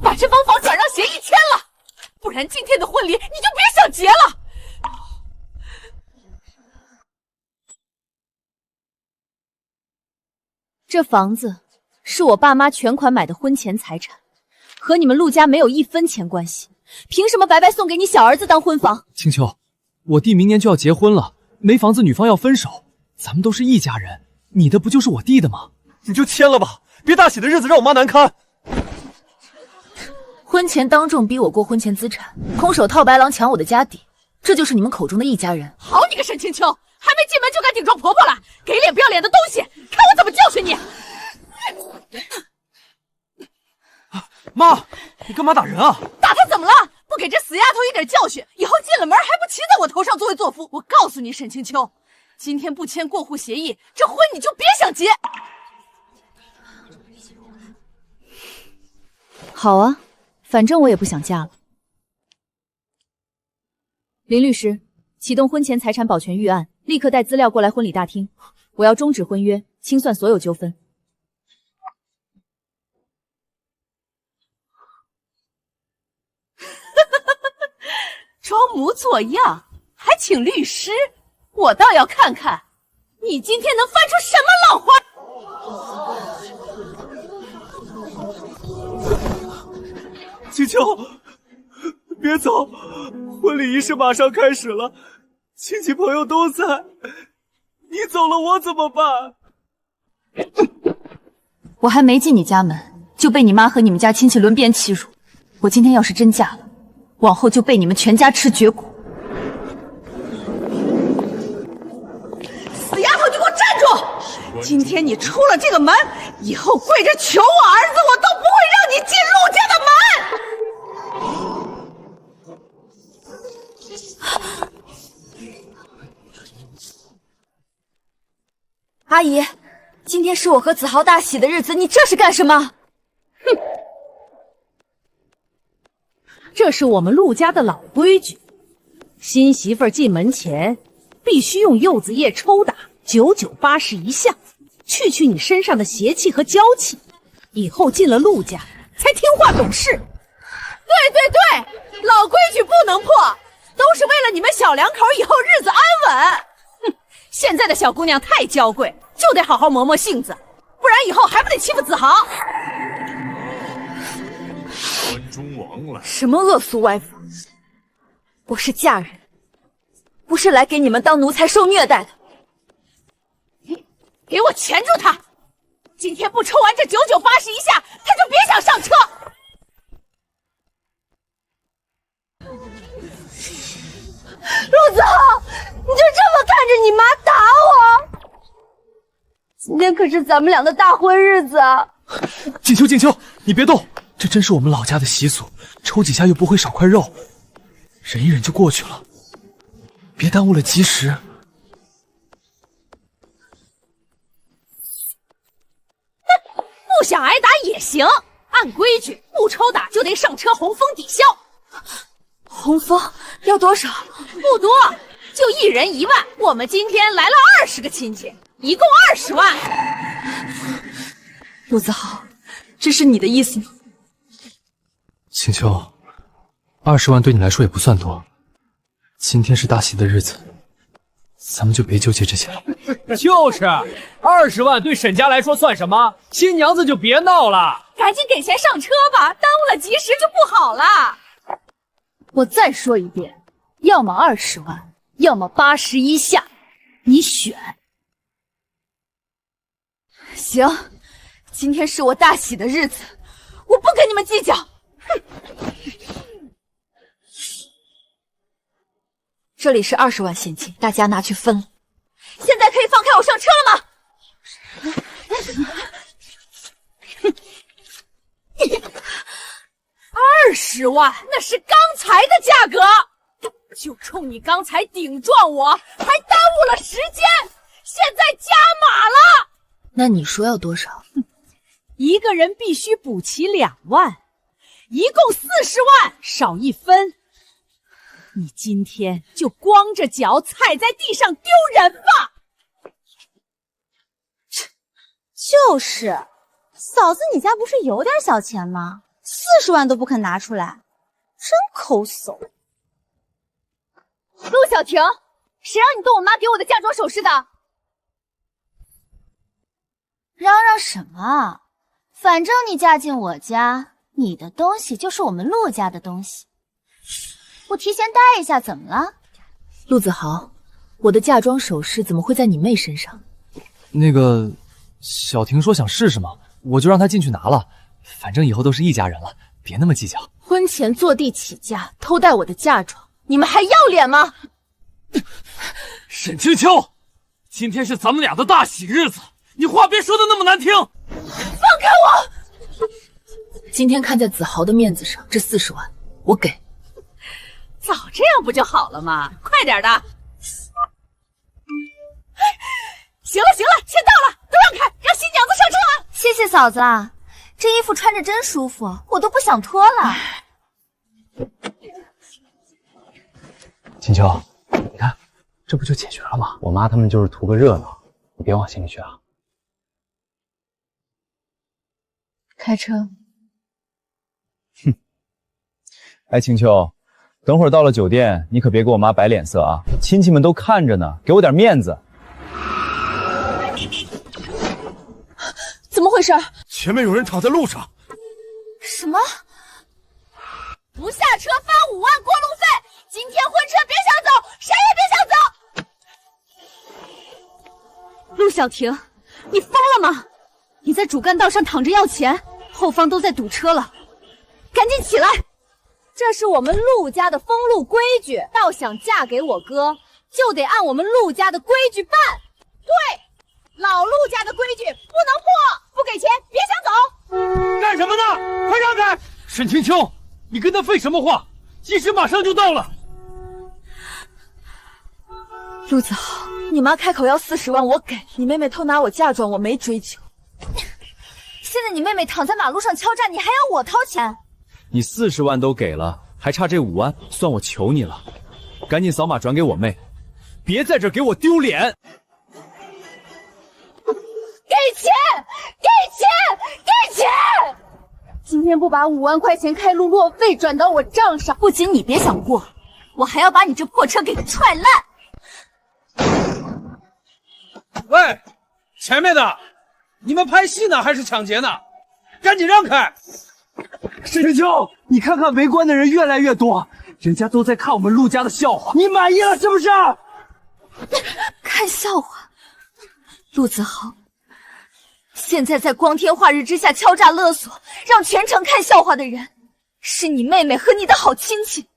把这房转让协议签了，不然今天的婚礼你就别想结了。这房子是我爸妈全款买的婚前财产，和你们陆家没有1分钱关系，凭什么白白送给你小儿子当婚房？青秋，我弟明年就要结婚了，没房子女方要分手，咱们都是一家人，你的不就是我弟的吗？你就签了吧，别大喜的日子让我妈难堪。婚前当众逼我过婚前资产，空手套白狼抢我的家底，这就是你们口中的一家人？好你个沈青秋，还没进门就敢顶撞婆婆了，给脸不要脸的东西，看我怎么教训你！妈，你干嘛打人啊？打他怎么了？不给这死丫头一点教训，以后进了门还不骑在我头上作威作福！我告诉你，沈青秋，今天不签过户协议，这婚你就别想结。好啊，反正我也不想嫁了。林律师，启动婚前财产保全预案，立刻带资料过来婚礼大厅。我要终止婚约，清算所有纠纷。装模作样，还请律师，我倒要看看你今天能翻出什么浪花。青秋，别走，婚礼仪式马上开始了，亲戚朋友都在，你走了我怎么办？我还没进你家门，就被你妈和你们家亲戚轮边欺辱。我今天要是真嫁了，往后就被你们全家吃绝骨！死丫头，你给我站住！今天你出了这个门，以后跪着求我儿子，我都不会让你进陆家的门！阿姨，今天是我和子豪大喜的日子，你这是干什么？哼，这是我们陆家的老规矩，新媳妇儿进门前必须用柚子叶抽打9981项，去你身上的邪气和娇气，以后进了陆家才听话懂事。对，老规矩不能破，都是为了你们小两口以后日子安稳。哼，现在的小姑娘太娇贵，就得好好磨磨性子，不然以后还不得欺负子豪。关中王了，什么恶俗歪风！我是嫁人，不是来给你们当奴才受虐待的。给我钳住他！今天不抽完这9981下，他就别想上车。陆子豪，你就这么看着你妈打我？今天可是咱们俩的大婚日子啊！锦秋，你别动，这真是我们老家的习俗，抽几下又不会少块肉，忍一忍就过去了，别耽误了吉时。不想挨打也行，按规矩不抽打就得上车红封抵销。红封要多少？不多，就一人1万。我们今天来了20个亲戚，一共20万。陆子豪，这是你的意思吗？青秋，20万对你来说也不算多，今天是大喜的日子，咱们就别纠结这些了。就是，20万对沈家来说算什么？新娘子就别闹了，赶紧给钱上车吧，耽误了吉时就不好了。我再说一遍，要么20万，要么81下，你选。行，今天是我大喜的日子，我不跟你们计较。哼！这里是20万现金，大家拿去分了。现在可以放开我上车了吗？20万，那是刚才的价格，就冲你刚才顶撞我，还耽误了时间，现在加码了。那你说要多少？一个人必须补齐2万，一共40万，少1分。你今天就光着脚踩在地上丢人吧！就是，嫂子，你家不是有点小钱吗？ 40万都不肯拿出来，真抠搜。陆小婷，谁让你动我妈给我的嫁妆首饰的？嚷嚷什么啊？反正你嫁进我家，你的东西就是我们陆家的东西。不提前带一下怎么了？陆子豪，我的嫁妆首饰怎么会在你妹身上？那个，小婷说想试试嘛，我就让她进去拿了。反正以后都是一家人了，别那么计较。婚前坐地起价，偷带我的嫁妆，你们还要脸吗？沈清秋，今天是咱们俩的大喜日子，你话别说的那么难听。放开我！今天看在子豪的面子上，这40万我给。早这样不就好了吗？快点的！行了行了，钱到了，都让开，让新娘子上车啊！谢谢嫂子啦，这衣服穿着真舒服，我都不想脱了。金秋，你看，这不就解决了吗？我妈他们就是图个热闹，你别往心里去啊。开车。哎，青秋，等会儿到了酒店，你可别给我妈摆脸色啊！亲戚们都看着呢，给我点面子。怎么回事？前面有人躺在路上。什么？不下车罚5万过路费！今天婚车别想走，谁也别想走！陆小婷，你疯了吗？你在主干道上躺着要钱，后方都在堵车了，赶紧起来！这是我们陆家的封路规矩，要想嫁给我哥，就得按我们陆家的规矩办。对，老陆家的规矩不能破，不给钱别想走。干什么呢？快让开！沈清秋，你跟他废什么话？技师马上就到了。陆子豪，你妈开口要40万，我给你妹妹偷拿我嫁妆，我没追求。现在你妹妹躺在马路上敲诈，你还要我掏钱？你40万都给了，还差这5万，算我求你了，赶紧扫码转给我妹，别在这给我丢脸。给钱！给钱！给钱！今天不把5万块钱开路路费转到我账上，不仅你别想过，我还要把你这破车给踹烂！喂，前面的，你们拍戏呢还是抢劫呢？赶紧让开！沈清秋，你看看围观的人越来越多，人家都在看我们陆家的笑话，你满意了是不是？看笑话，陆子豪，现在在光天化日之下敲诈勒索，让全城看笑话的人，是你妹妹和你的好亲戚。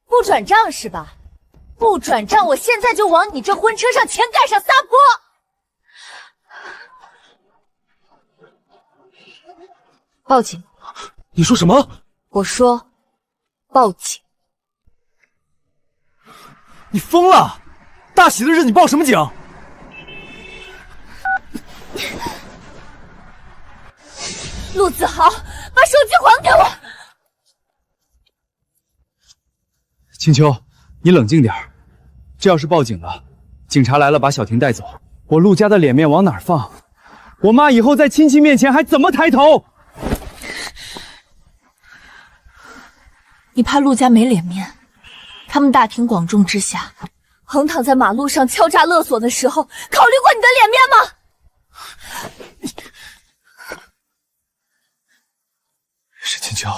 不转账是吧？不转账，我现在就往你这婚车上钱盖上撒泼！报警！你说什么？我说，报警！你疯了！大喜的日子你报什么警？陆子豪，把手机还给我！青秋，你冷静点儿，这要是报警了，警察来了把小婷带走，我陆家的脸面往哪儿放？我妈以后在亲戚面前还怎么抬头？你怕陆家没脸面？他们大庭广众之下，横躺在马路上敲诈勒索的时候，考虑过你的脸面吗？沈清秋，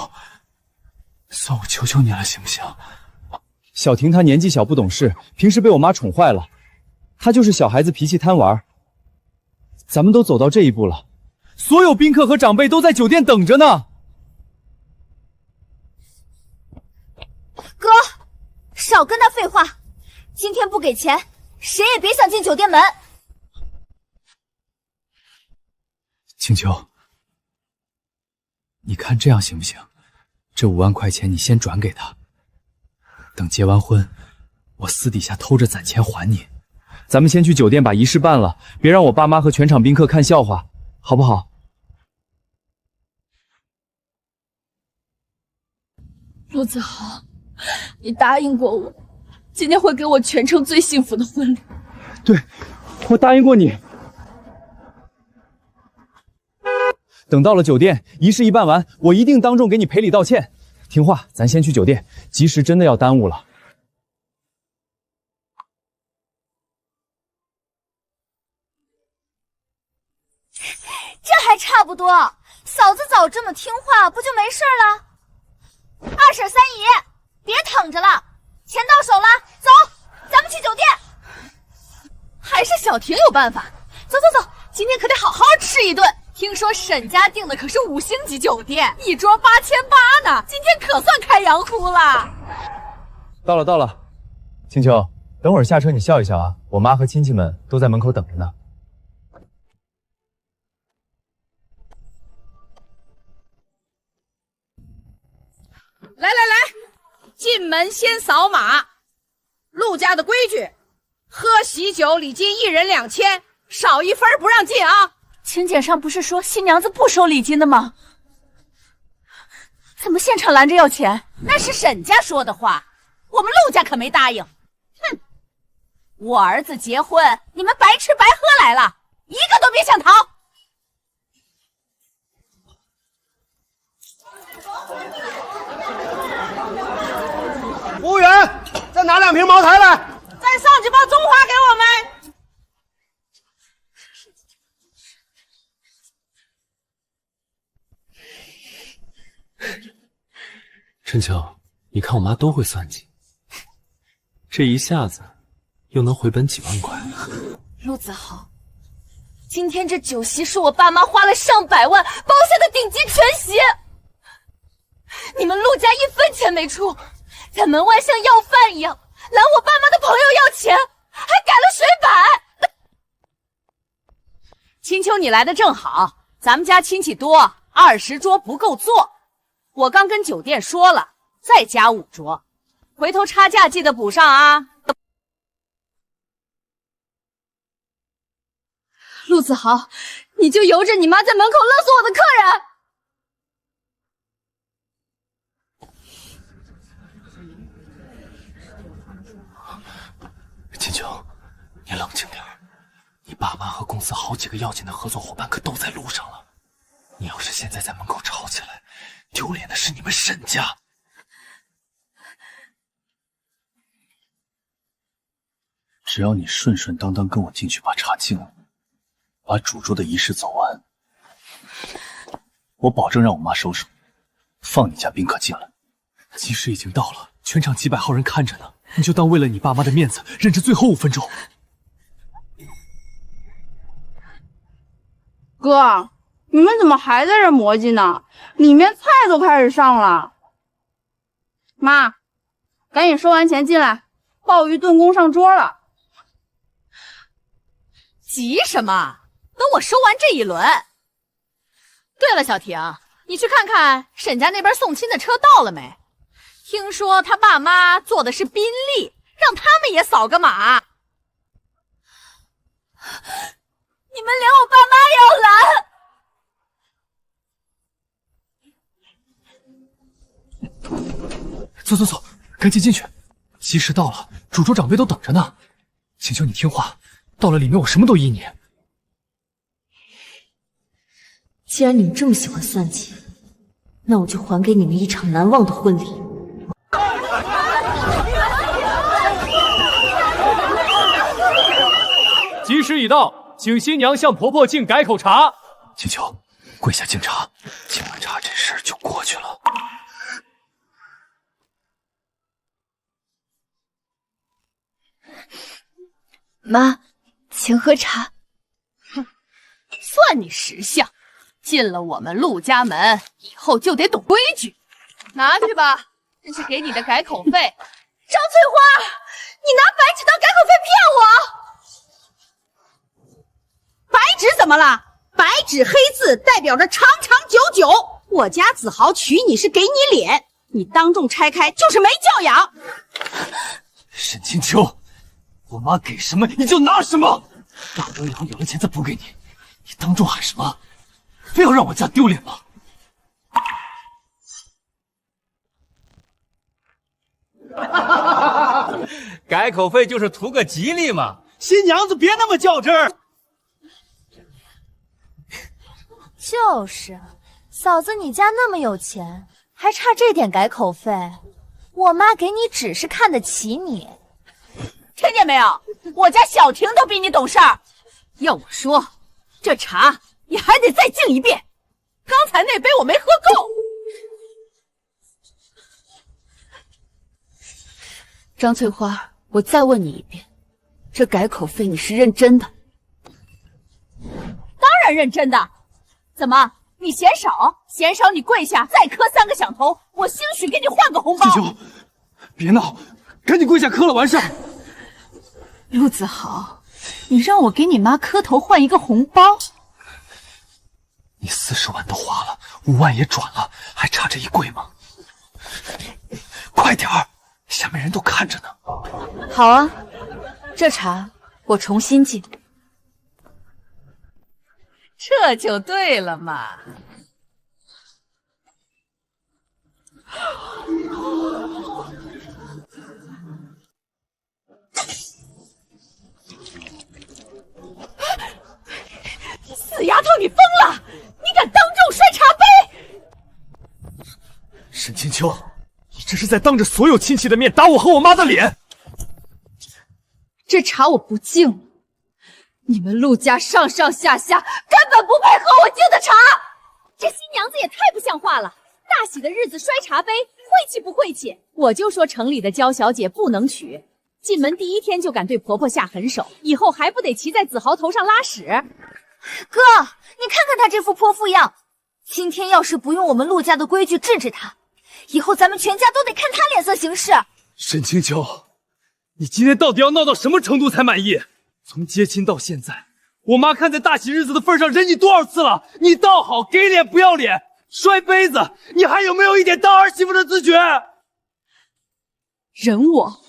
算我求求你了，行不行？小婷她年纪小不懂事，平时被我妈宠坏了，她就是小孩子脾气贪玩。咱们都走到这一步了，所有宾客和长辈都在酒店等着呢。哥，少跟他废话，今天不给钱，谁也别想进酒店门。清秋，你看这样行不行？这5万块钱你先转给他，等结完婚，我私底下偷着攒钱还你。咱们先去酒店把仪式办了，别让我爸妈和全场宾客看笑话，好不好？陆子豪，你答应过我，今天会给我全城最幸福的婚礼。对，我答应过你。等到了酒店，仪式一办完，我一定当众给你赔礼道歉。听话，咱先去酒店，吉时真的要耽误了。这还差不多，嫂子早这么听话，不就没事了？二婶三姨，别躺着了，钱到手了，走，咱们去酒店。还是小婷有办法，走走走，今天可得好好吃一顿。听说沈家订的可是5星级酒店，一桌8800呢，今天可算开洋荤了。到了到了，青秋，等会儿下车你笑一笑啊，我妈和亲戚们都在门口等着呢。来来来，进门先扫码。陆家的规矩，喝喜酒礼金1人2000，少1分不让进啊。请柬上不是说新娘子不收礼金的吗？怎么现场拦着要钱？那是沈家说的话，我们陆家可没答应。哼，我儿子结婚，你们白吃白喝来了，一个都别想逃。服务员，再拿2瓶茅台来。再上几包中华给我们。春秋，你看我妈都会算计，这一下子又能回本几万块。陆子豪，今天这酒席是我爸妈花了上百万包下的顶级全席，你们陆家1分钱没出，在门外像要饭一样拦我爸妈的朋友要钱，还改了水板。青秋，你来的正好，咱们家亲戚多，20桌不够坐。我刚跟酒店说了，再加5桌，回头差价记得补上啊。陆子豪，你就由着你妈在门口勒索我的客人。青秋，你冷静点，你爸妈和公司好几个要紧的合作伙伴可都在路上了。你要是现在在门口吵起来，丢脸的是你们沈家。只要你顺顺当当跟我进去把茶敬了，把主桌的仪式走完，我保证让我妈收手，放你家宾客进来。吉时已经到了，全场几百号人看着呢，你就当为了你爸妈的面子，忍着最后5分钟。哥，你们怎么还在这磨叽呢？里面菜都开始上了。妈，赶紧收完钱进来，鲍鱼炖功上桌了。急什么？等我收完这一轮。对了，小婷，你去看看沈家那边送亲的车到了没？听说他爸妈坐的是宾利，让他们也扫个码。你们连我爸妈也要拦！走走走，赶紧进去，吉时到了，主桌长辈都等着呢。请求你听话，到了里面我什么都依你。既然你们这么喜欢算计，那我就还给你们一场难忘的婚礼。吉时已到，请新娘向婆婆敬改口茶。青秋，跪下敬茶，敬完茶这事儿就过去了。妈，请喝茶。哼，算你识相，进了我们陆家门以后就得懂规矩。拿去吧，这是给你的改口费。张翠花，你拿白纸当改口费骗我！白纸怎么了？白纸黑字代表着长长久久。我家子豪娶你是给你脸，你当众拆开就是没教养。沈清秋，我妈给什么你就拿什么，大不了以后有了钱再补给你。你当众喊什么？非要让我家丢脸吗？改口费就是图个吉利嘛，新娘子别那么较真儿。就是，嫂子你家那么有钱，还差这点改口费，我妈给你只是看得起你。听见没有？我家小婷都比你懂事儿。要我说，这茶你还得再敬一遍。刚才那杯我没喝够。张翠花，我再问你一遍，这改口费你是认真的？当然认真的。怎么，你嫌少？嫌少你跪下再磕3个响头，我兴许给你换个红包。青秋，别闹，赶紧跪下磕了完事儿。陆子豪，你让我给你妈磕头换一个红包？你40万都花了，5万也转了，还差这一跪吗？快点儿，下面人都看着呢。好啊，这茶我重新敬。这就对了嘛。死丫头，你疯了！你敢当众摔茶杯！沈清秋，你这是在当着所有亲戚的面打我和我妈的脸！这茶我不敬了，你们陆家上上下下根本不配喝我敬的茶。这新娘子也太不像话了！大喜的日子摔茶杯，晦气不晦气？我就说城里的娇小姐不能娶，进门第一天就敢对婆婆下狠手，以后还不得骑在子豪头上拉屎？哥，你看看他这副泼妇样，今天要是不用我们陆家的规矩治治他，以后咱们全家都得看他脸色行事。沈清秋，你今天到底要闹到什么程度才满意？从接亲到现在，我妈看在大喜日子的份上忍你多少次了？你倒好，给脸不要脸，摔杯子，你还有没有一点当儿媳妇的自觉？忍我？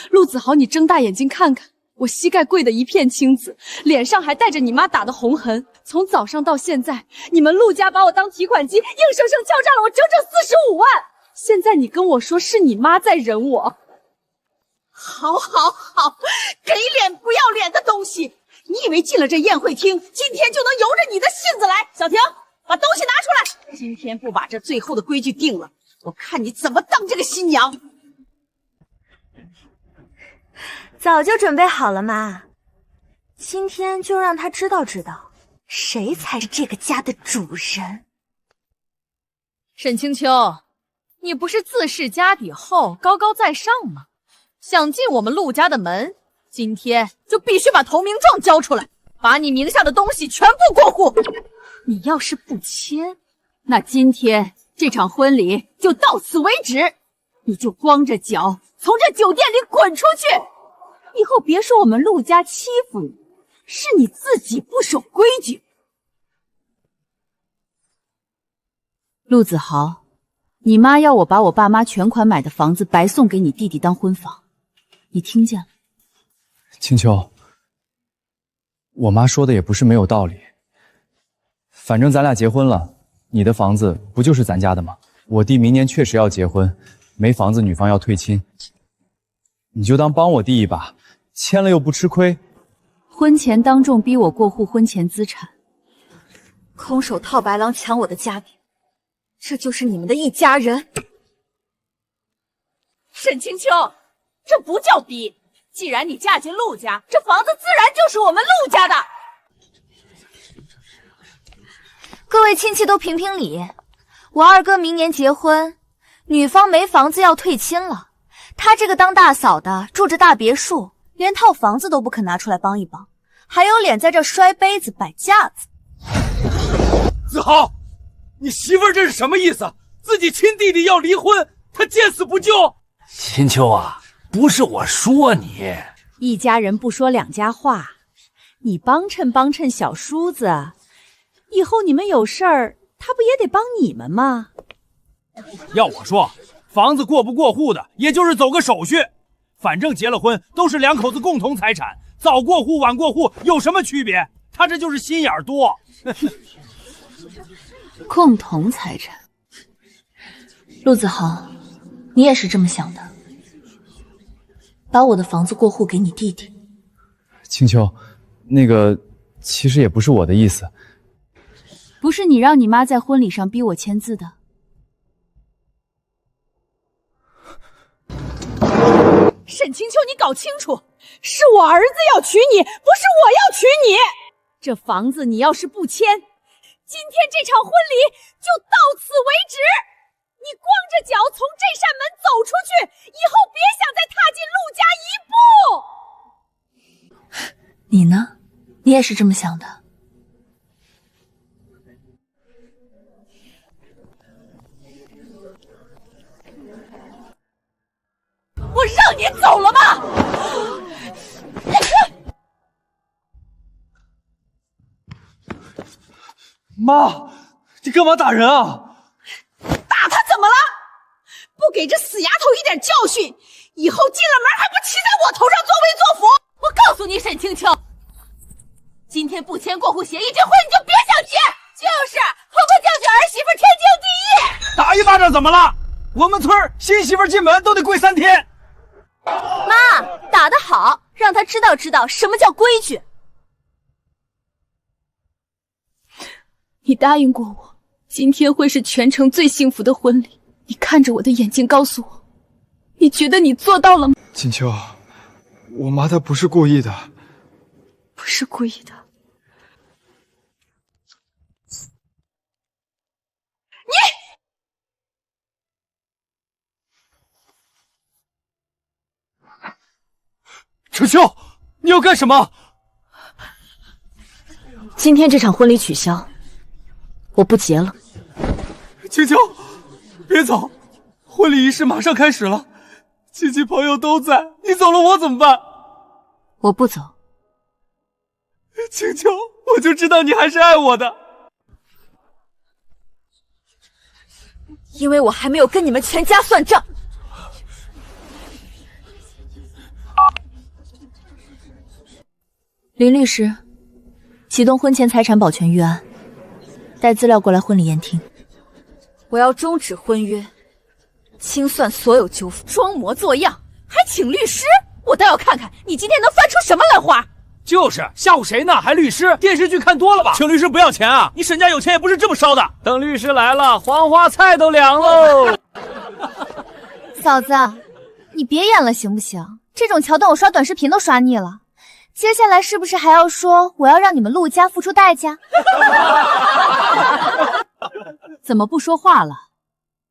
陆子豪，你睁大眼睛看看，我膝盖跪得一片青紫，脸上还带着你妈打的红痕。从早上到现在，你们陆家把我当提款机，硬生生敲诈了我整整45万。现在你跟我说是你妈在忍我？好，好，好，给脸不要脸的东西！你以为进了这宴会厅，今天就能由着你的性子来？小婷，把东西拿出来！今天不把这最后的规矩定了，我看你怎么当这个新娘！早就准备好了嘛，今天就让他知道知道，谁才是这个家的主人。沈清秋，你不是自恃家底厚、高高在上吗？想进我们陆家的门，今天就必须把投名状交出来，把你名下的东西全部过户。你要是不签，那今天这场婚礼就到此为止，你就光着脚从这酒店里滚出去。以后别说我们陆家欺负你，是你自己不守规矩。陆子豪，你妈要我把我爸妈全款买的房子白送给你弟弟当婚房，你听见了？青秋，我妈说的也不是没有道理。反正咱俩结婚了，你的房子不就是咱家的吗？我弟明年确实要结婚，没房子女方要退亲，你就当帮我弟一把，签了又不吃亏。婚前当众逼我过户婚前资产，空手套白狼抢我的家底，这就是你们的一家人。沈清秋，这不叫逼，既然你嫁进陆家，这房子自然就是我们陆家的。各位亲戚都评评理，我二哥明年结婚，女方没房子要退亲了，他这个当大嫂的住着大别墅，连套房子都不肯拿出来帮一帮，还有脸在这摔杯子摆架子。子豪，你媳妇儿这是什么意思？自己亲弟弟要离婚，他见死不救。秦秋啊，不是我说你，一家人不说两家话，你帮衬帮衬小叔子，以后你们有事儿，他不也得帮你们吗？要我说，房子过不过户的，也就是走个手续，反正结了婚都是两口子共同财产，早过户晚过户有什么区别？他这就是心眼儿多。共同财产，陆子豪，你也是这么想的？把我的房子过户给你弟弟。青秋，那个其实也不是我的意思。不是你让你妈在婚礼上逼我签字的。沈清秋，你搞清楚，是我儿子要娶你，不是我要娶你。这房子你要是不签，今天这场婚礼就到此为止。你光着脚从这扇门走出去，以后别想再踏进陆家一步。你呢？你也是这么想的？我让你走了吗？妈，你干嘛打人啊？打他怎么了？不给这死丫头一点教训，以后进了门还不骑在我头上作威作福！我告诉你，沈清秋，今天不签过户协议，这婚你就别想结。就是婆婆教训儿媳妇，天经地义。打一巴掌怎么了？我们村新媳妇进门都得跪3天。妈，打得好，让她知道什么叫规矩。你答应过我，今天会是全城最幸福的婚礼。你看着我的眼睛告诉我，你觉得你做到了吗？锦秋，我妈她不是故意的。不是故意的。楚秋，你要干什么？今天这场婚礼取消，我不结了。青秋，别走，婚礼仪式马上开始了，亲戚朋友都在，你走了我怎么办？我不走。青秋，我就知道你还是爱我的。因为我还没有跟你们全家算账。林律师，启动婚前财产保全预案，带资料过来婚礼验听。我要终止婚约，清算所有纠纷。装模作样，还请律师？我倒要看看你今天能翻出什么兰花！就是吓唬谁呢？还律师？电视剧看多了吧？请律师不要钱啊！你沈家有钱也不是这么烧的。等律师来了，黄花菜都凉喽。嫂子，你别演了行不行？这种桥段我刷短视频都刷腻了。接下来是不是还要说我要让你们陆家付出代价？怎么不说话了？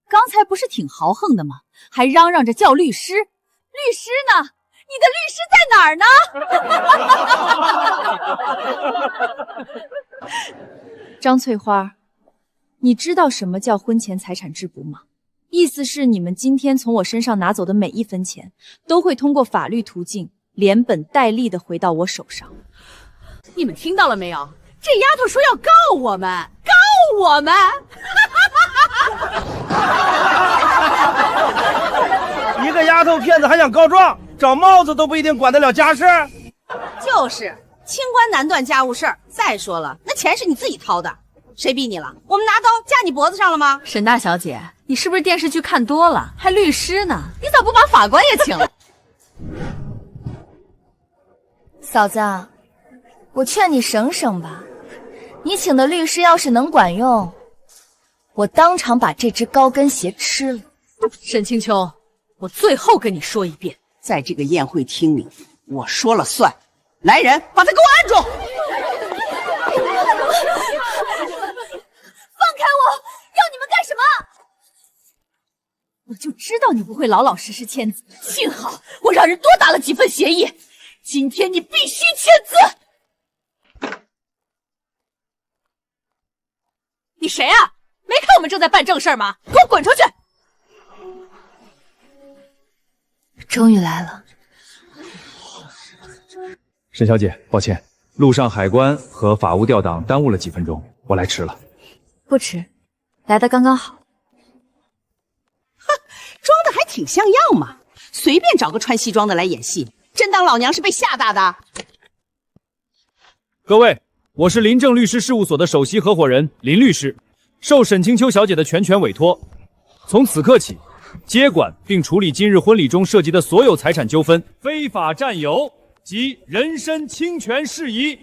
刚才不是挺豪横的吗？还嚷嚷着叫律师，律师呢？你的律师在哪儿呢？张翠花，你知道什么叫婚前财产质补吗？意思是你们今天从我身上拿走的每一分钱，都会通过法律途径连本带利的回到我手上。你们听到了没有？这丫头说要告我们，告我们！一个丫头片子还想告状，找帽子都不一定管得了家事。就是清官难断家务事儿。再说了，那钱是你自己掏的，谁逼你了？我们拿刀架你脖子上了吗？沈大小姐，你是不是电视剧看多了？还律师呢？你咋不把法官也请来？嫂子，我劝你省省吧。你请的律师要是能管用，我当场把这只高跟鞋吃了。沈清秋，我最后跟你说一遍，在这个宴会厅里，我说了算。来人，把他给我按住！放开我！要你们干什么？我就知道你不会老老实实签字，幸好我让人多打了几份协议。今天你必须签字！你谁啊？没看我们正在办正事吗？给我滚出去！终于来了。沈小姐，抱歉，路上海关和法务调档耽误了几分钟，我来迟了。不迟，来的刚刚好。哼，装的还挺像样嘛，随便找个穿西装的来演戏，真当老娘是被吓大的？各位，我是林正律师事务所的首席合伙人林律师，受沈清秋小姐的全权委托，从此刻起，接管并处理今日婚礼中涉及的所有财产纠纷、非法占有及人身侵权事宜。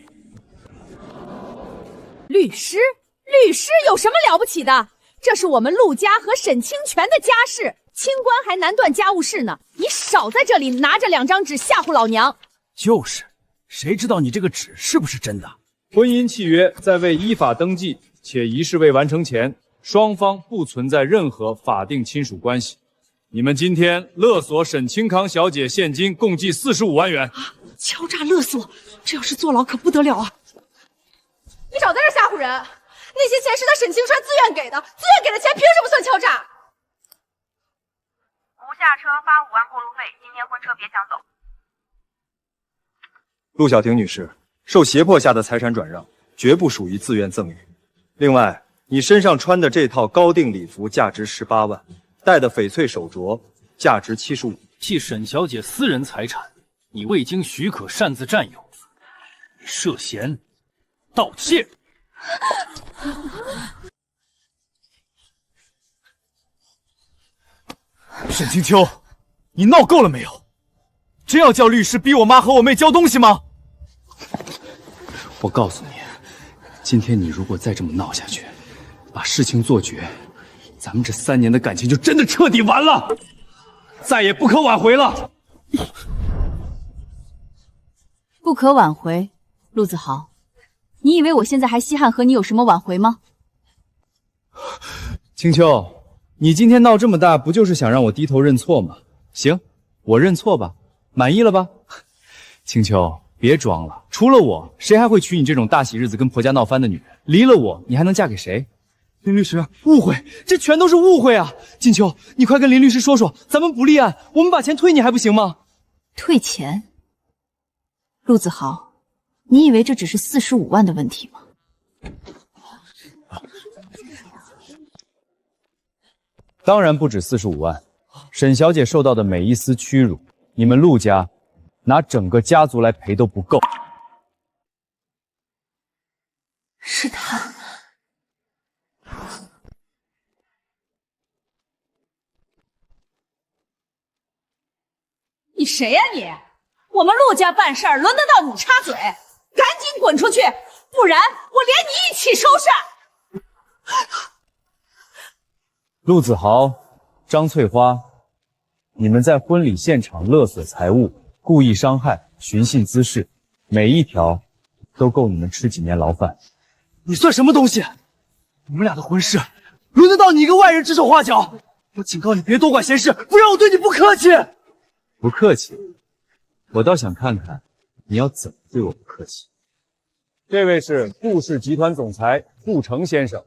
律师？律师有什么了不起的？这是我们陆家和沈清泉的家事，清官还难断家务事呢。你少在这里拿着2张纸吓唬老娘。就是，谁知道你这个纸是不是真的？婚姻契约在未依法登记且仪式未完成前，双方不存在任何法定亲属关系。你们今天勒索沈清康小姐现金共计45万元。敲诈勒索，这要是坐牢可不得了啊！你少在这吓唬人！那些钱是他沈清川自愿给的，自愿给的钱凭什么算敲诈？不下车发5万过路费，今天婚车别想走。陆小婷女士，受胁迫下的财产转让绝不属于自愿赠与。另外，你身上穿的这套高定礼服价值18万，戴的翡翠手镯价值75。系沈小姐私人财产，你未经许可擅自占有，涉嫌盗窃。沈清秋，你闹够了没有？真要叫律师逼我妈和我妹交东西吗？我告诉你，今天你如果再这么闹下去，把事情做绝，咱们这3年的感情就真的彻底完了，再也不可挽回了。不可挽回，陆子豪，你以为我现在还稀罕和你有什么挽回吗？青秋，你今天闹这么大，不就是想让我低头认错吗？行，我认错吧，满意了吧？青秋，别装了，除了我，谁还会娶你这种大喜日子跟婆家闹翻的女人？离了我，你还能嫁给谁？林律师，误会，这全都是误会啊！金秋，你快跟林律师说说，咱们不立案，我们把钱退你还不行吗？退钱？陆子豪，你以为这只是45万的问题吗？当然不止45万，沈小姐受到的每一丝屈辱，你们陆家拿整个家族来赔都不够。是他。你谁呀你？我们陆家办事儿，轮得到你插嘴？赶紧滚出去，不然我连你一起收拾！陆子豪、张翠花，你们在婚礼现场勒索财物、故意伤害、寻衅滋事，每一条都够你们吃几年牢饭。你算什么东西？我们俩的婚事，轮得到你一个外人指手画脚？我警告你别多管闲事，不然我对你不客气。不客气，我倒想看看你要怎么对我不客气。这位是顾氏集团总裁顾成先生，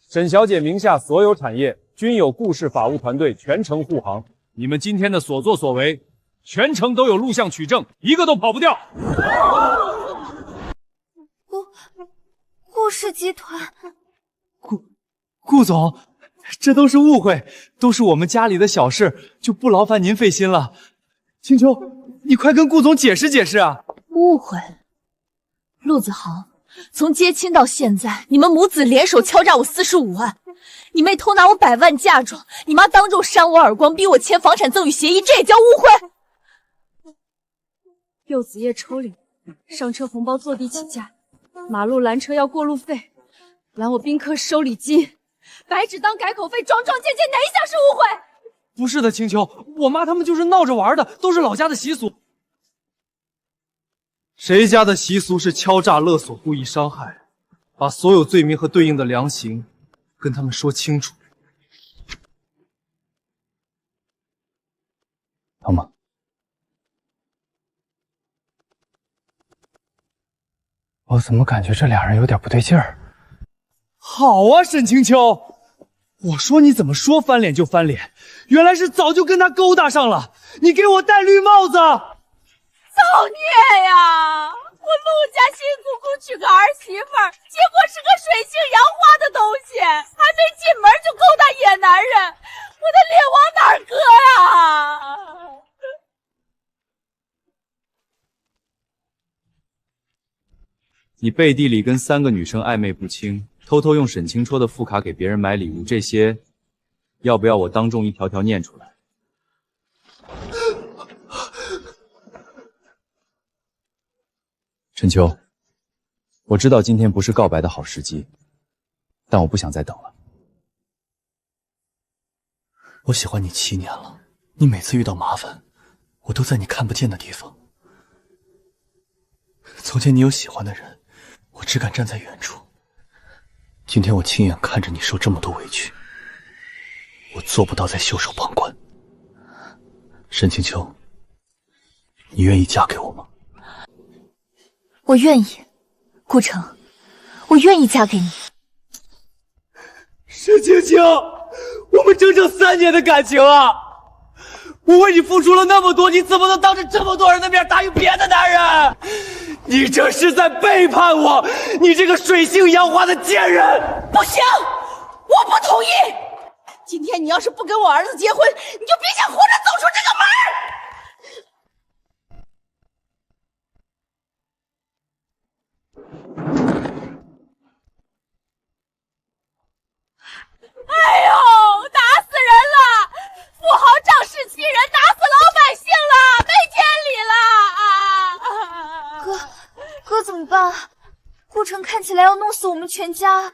沈小姐名下所有产业均有顾氏法务团队全程护航。你们今天的所作所为，全程都有录像取证，一个都跑不掉。顾氏集团，顾总，这都是误会，都是我们家里的小事，就不劳烦您费心了。青秋，你快跟顾总解释解释啊！误会。陆子豪，从接亲到现在，你们母子联手敲诈我45万，你妹偷拿我100万嫁妆，你妈当众扇我耳光，逼我签房产赠与协议，这也叫误会？柚子叶抽礼，上车红包坐地起价，马路拦车要过路费，拦我宾客收礼金，白纸当改口费，桩桩件件，哪一项是误会？不是的，青秋，我妈他们就是闹着玩的，都是老家的习俗。谁家的习俗是敲诈勒索、故意伤害？把所有罪名和对应的量刑跟他们说清楚。疼吗？我怎么感觉这俩人有点不对劲儿？好啊，沈清秋，我说你怎么说翻脸就翻脸，原来是早就跟他勾搭上了。你给我戴绿帽子！造孽呀！我陆家辛苦苦娶个儿媳妇儿，结果是个水性杨花的东西，还没进门就勾搭野男人，我的脸往哪儿搁呀？你背地里跟3个女生暧昧不清，偷偷用沈清初的副卡给别人买礼物，这些要不要我当众一条条念出来？陈秋，我知道今天不是告白的好时机，但我不想再等了。我喜欢你7年了，你每次遇到麻烦，我都在你看不见的地方。从前你有喜欢的人，我只敢站在远处。今天我亲眼看着你受这么多委屈，我做不到再袖手旁观。沈清秋，你愿意嫁给我吗？我愿意，顾城，我愿意嫁给你。沈清秋，我们整整3年的感情啊！我为你付出了那么多，你怎么能当着这么多人的面答应别的男人？你这是在背叛我！你这个水性杨花的贱人！不行，我不同意！今天你要是不跟我儿子结婚，你就别想活着走出这个门！哎呦，打死人了！富豪仗势欺人，打死老百姓了，没天理了！哥怎么办？顾城看起来要弄死我们全家。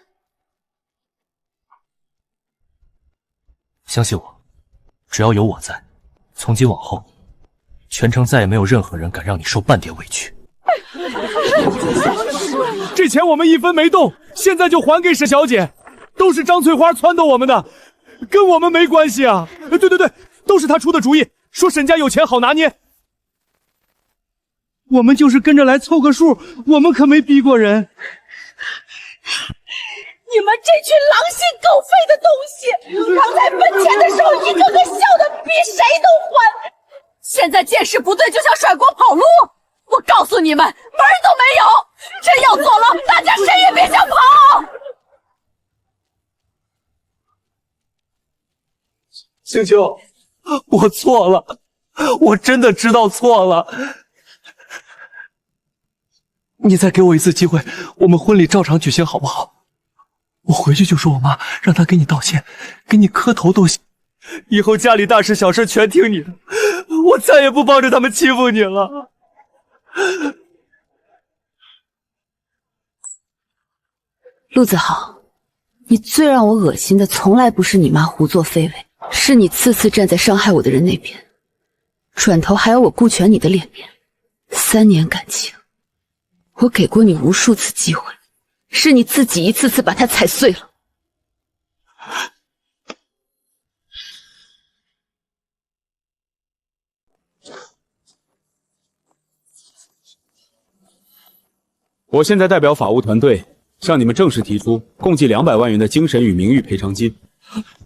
相信我，只要有我在，从今往后，全城再也没有任何人敢让你受半点委屈。这钱我们一分没动，现在就还给沈小姐，都是张翠花撺掇我们的，跟我们没关系啊！对，都是她出的主意，说沈家有钱好拿捏。我们就是跟着来凑个数，我们可没逼过人。你们这群狼心狗肺的东西，刚才分钱的时候一个个笑得比谁都欢，现在见势不对就想甩锅跑路，我告诉你们，门儿都没有！真要坐牢，大家谁也别想跑！青秋，我错了，我真的知道错了。你再给我一次机会，我们婚礼照常举行好不好？我回去就说我妈，让她给你道歉，给你磕头都行。以后家里大事小事全听你的，我再也不帮着他们欺负你了。陆子豪，你最让我恶心的从来不是你妈胡作非为，是你次次站在伤害我的人那边，转头还要我顾全你的脸面。3年感情，我给过你无数次机会，是你自己一次次把它踩碎了。我现在代表法务团队向你们正式提出共计200万元的精神与名誉赔偿金，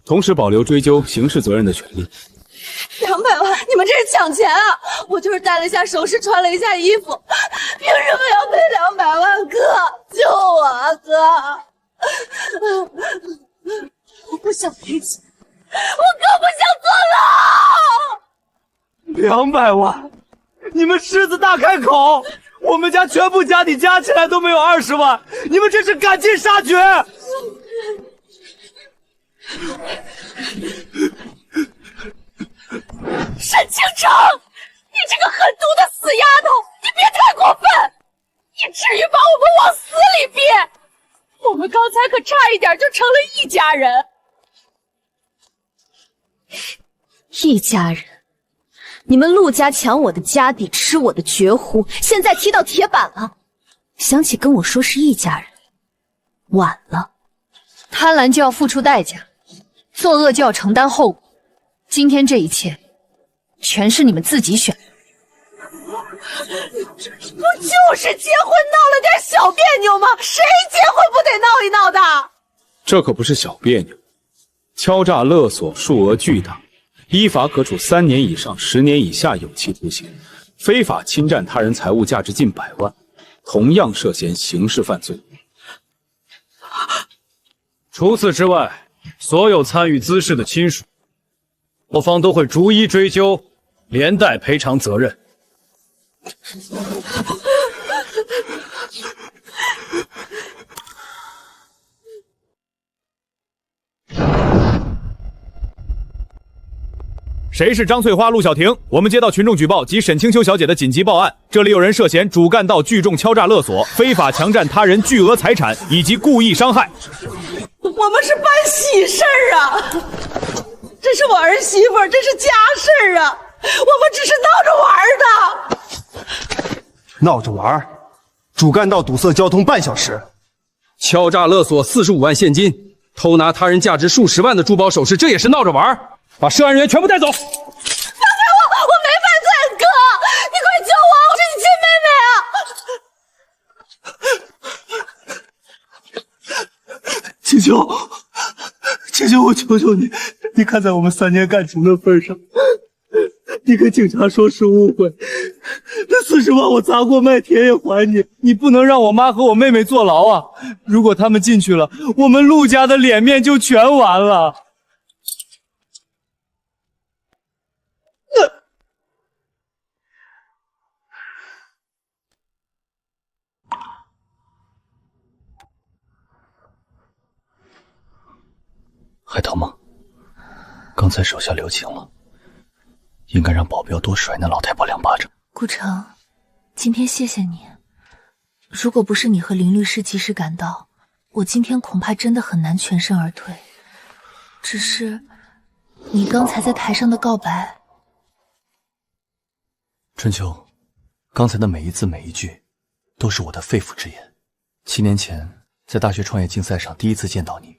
同时保留追究刑事责任的权利。200万？你们这是抢钱啊！我就是戴了一下首饰，穿了一下衣服，凭什么要赔200万？哥，救我啊，哥！我不想赔钱，我可不想坐牢。200万？你们狮子大开口！我们家全部家底加起来都没有20万，你们这是赶尽杀绝！沈清城，你这个狠毒的死丫头，你别太过分！你至于把我们往死里逼？我们刚才可差一点就成了一家人。一家人？你们陆家抢我的家底，吃我的绝户，现在踢到铁板了，想起跟我说是一家人，晚了。贪婪就要付出代价，作恶就要承担后果。今天这一切，全是你们自己选的。不就是结婚闹了点小别扭吗？谁结婚不得闹一闹的？这可不是小别扭，敲诈勒索数额巨大，依法可处3年以上10年以下有期徒刑，非法侵占他人财物价值近100万，同样涉嫌刑事犯罪。除此之外，所有参与滋事的亲属，我方都会逐一追究，连带赔偿责任。谁是张翠花、陆小婷？我们接到群众举报及沈清秋小姐的紧急报案，这里有人涉嫌主干道聚众敲诈勒索、非法强占他人巨额财产以及故意伤害。我们是办喜事儿啊，这是我儿媳妇，这是家事儿啊，我们只是闹着玩的。闹着玩？主干道堵塞交通半小时，敲诈勒索45万现金，偷拿他人价值数十万的珠宝首饰，这也是闹着玩？把涉案人员全部带走。放开我！我没犯罪，哥，你快救我！我是你亲妹妹啊！青秋，青秋，我求求你，你看在我们3年感情的份上，你跟警察说是误会，那40万我砸锅卖铁也还你。你不能让我妈和我妹妹坐牢啊！如果他们进去了，我们陆家的脸面就全完了。还疼吗？刚才手下留情了，应该让保镖多甩那老太婆2巴掌。顾城，今天谢谢你。如果不是你和林律师及时赶到，我今天恐怕真的很难全身而退。只是你刚才在台上的告白，春秋，刚才的每一字每一句，都是我的肺腑之言。7年前在大学创业竞赛上第一次见到你，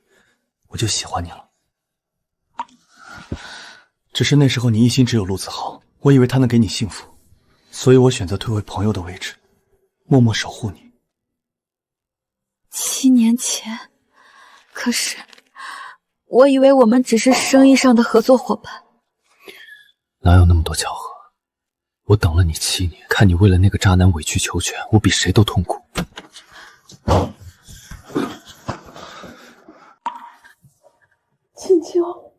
我就喜欢你了。只是那时候你一心只有陆子豪，我以为他能给你幸福，所以我选择退回朋友的位置，默默守护你。7年前，可是我以为我们只是生意上的合作伙伴。哪有那么多巧合？我等了你7年，看你为了那个渣男委曲求全，我比谁都痛苦。青秋，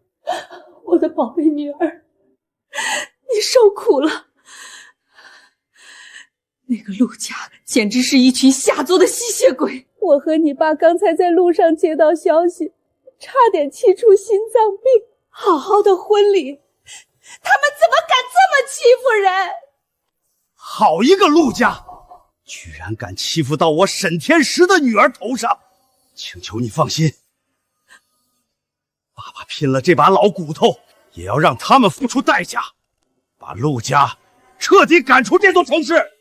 我的宝贝女儿，你受苦了。那个陆家简直是一群下作的吸血鬼。我和你爸刚才在路上接到消息，差点气出心脏病。好好的婚礼，他们怎么敢这么欺负人？好一个陆家，居然敢欺负到我沈天石的女儿头上！请求你放心，爸爸拼了这把老骨头，也要让他们付出代价，把陆家彻底赶出这座城市。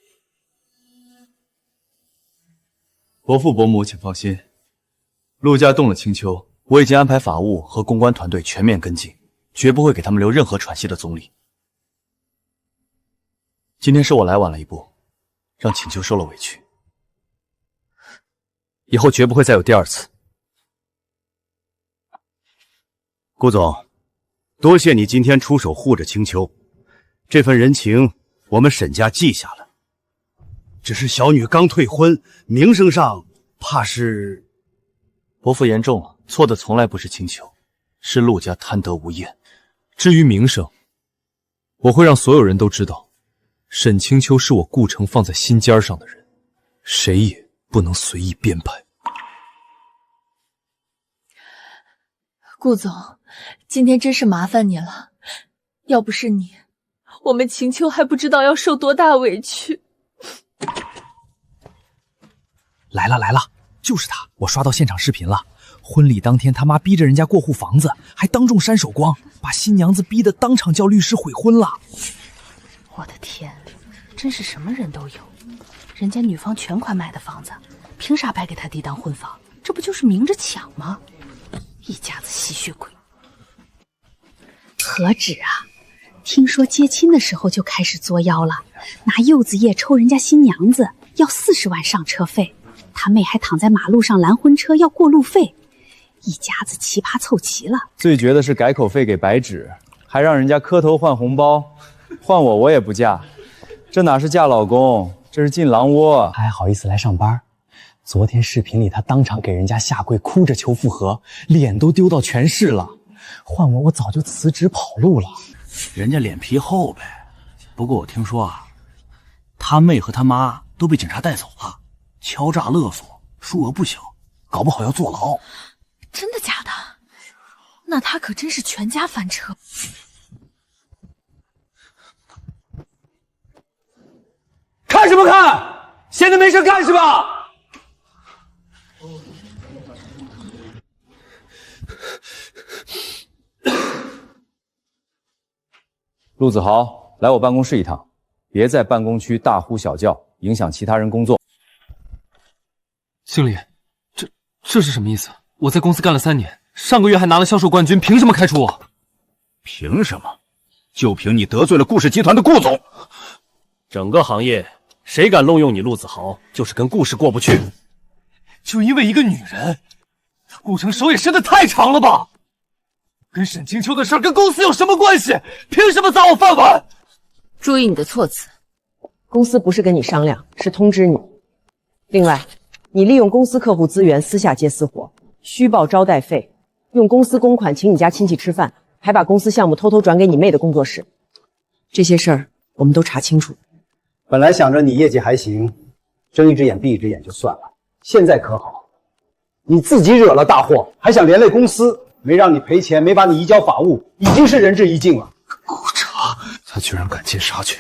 伯父伯母请放心，陆家动了青丘，我已经安排法务和公关团队全面跟进，绝不会给他们留任何喘息的总理。今天是我来晚了一步，让青丘受了委屈，以后绝不会再有第2次。顾总，多谢你今天出手护着青丘，这份人情我们沈家记下了。只是小女刚退婚，名声上怕是……伯父言重了，错的从来不是青丘，是陆家贪得无厌。至于名声，我会让所有人都知道，沈青丘是我顾城放在心尖上的人，谁也不能随意编排。顾总，今天真是麻烦你了，要不是你，我们秦秋还不知道要受多大委屈。来了来了，就是他！我刷到现场视频了。婚礼当天，他妈逼着人家过户房子，还当众扇手光，把新娘子逼得当场叫律师悔婚了。我的天，真是什么人都有。人家女方全款买的房子，凭啥白给他弟当婚房？这不就是明着抢吗？一家子吸血鬼！何止啊！听说接亲的时候就开始作妖了，拿柚子叶抽人家新娘子，要40万上车费。他妹还躺在马路上拦婚车要过路费，一家子奇葩凑齐了。最绝的是改口费给白纸，还让人家磕头换红包。换我也不嫁，这哪是嫁老公，这是进狼窝。他还好意思来上班？昨天视频里他当场给人家下跪，哭着求复合，脸都丢到全市了。换我早就辞职跑路了。人家脸皮厚呗。不过我听说啊，他妹和他妈都被警察带走了，敲诈勒索，数额不小，搞不好要坐牢。真的假的？那他可真是全家翻车。看什么看？闲着没事干是吧？陆子豪，来我办公室一趟，别在办公区大呼小叫，影响其他人工作。经理，这是什么意思？我在公司干了3年，上个月还拿了销售冠军，凭什么开除我？凭什么？就凭你得罪了顾氏集团的顾总。整个行业谁敢弄用你陆子豪，就是跟顾氏过不去。就因为一个女人，顾城手也伸得太长了吧？跟沈清秋的事跟公司有什么关系？凭什么砸我饭碗？注意你的措辞，公司不是跟你商量，是通知你。另外，你利用公司客户资源私下接私活，虚报招待费，用公司公款请你家亲戚吃饭，还把公司项目偷偷转给你妹的工作室，这些事儿我们都查清楚。本来想着你业绩还行，睁一只眼闭一只眼就算了，现在可好，你自己惹了大祸，还想连累公司，没让你赔钱，没把你移交法务，已经是仁至义尽了。顾城，他居然赶尽杀绝，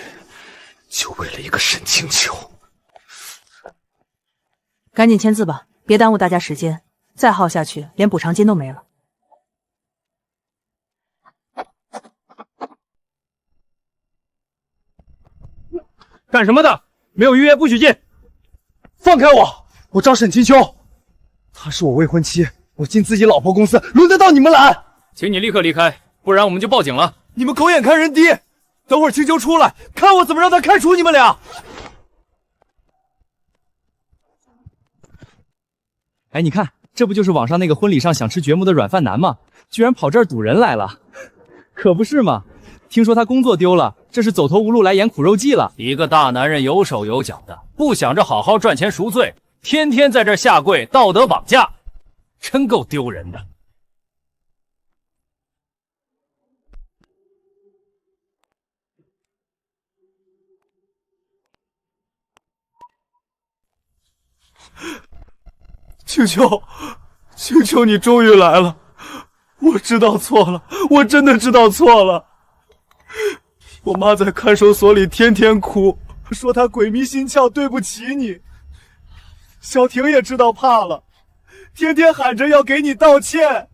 就为了一个沈清秋。赶紧签字吧，别耽误大家时间，再耗下去连补偿金都没了。干什么的？没有预约不许进！放开我！我找沈清秋，她是我未婚妻，我进自己老婆公司，轮得到你们拦？请你立刻离开，不然我们就报警了。你们狗眼看人低，等会儿清秋出来，看我怎么让他开除你们俩！哎，你看，这不就是网上那个婚礼上想吃掘墓的软饭男吗？居然跑这儿堵人来了，可不是嘛？听说他工作丢了，这是走投无路来演苦肉计了。一个大男人有手有脚的，不想着好好赚钱赎罪，天天在这儿下跪道德绑架，真够丢人的。清秋，清秋，你终于来了！我知道错了，我真的知道错了。我妈在看守所里天天哭，说她鬼迷心窍，对不起你。小婷也知道怕了，天天喊着要给你道歉。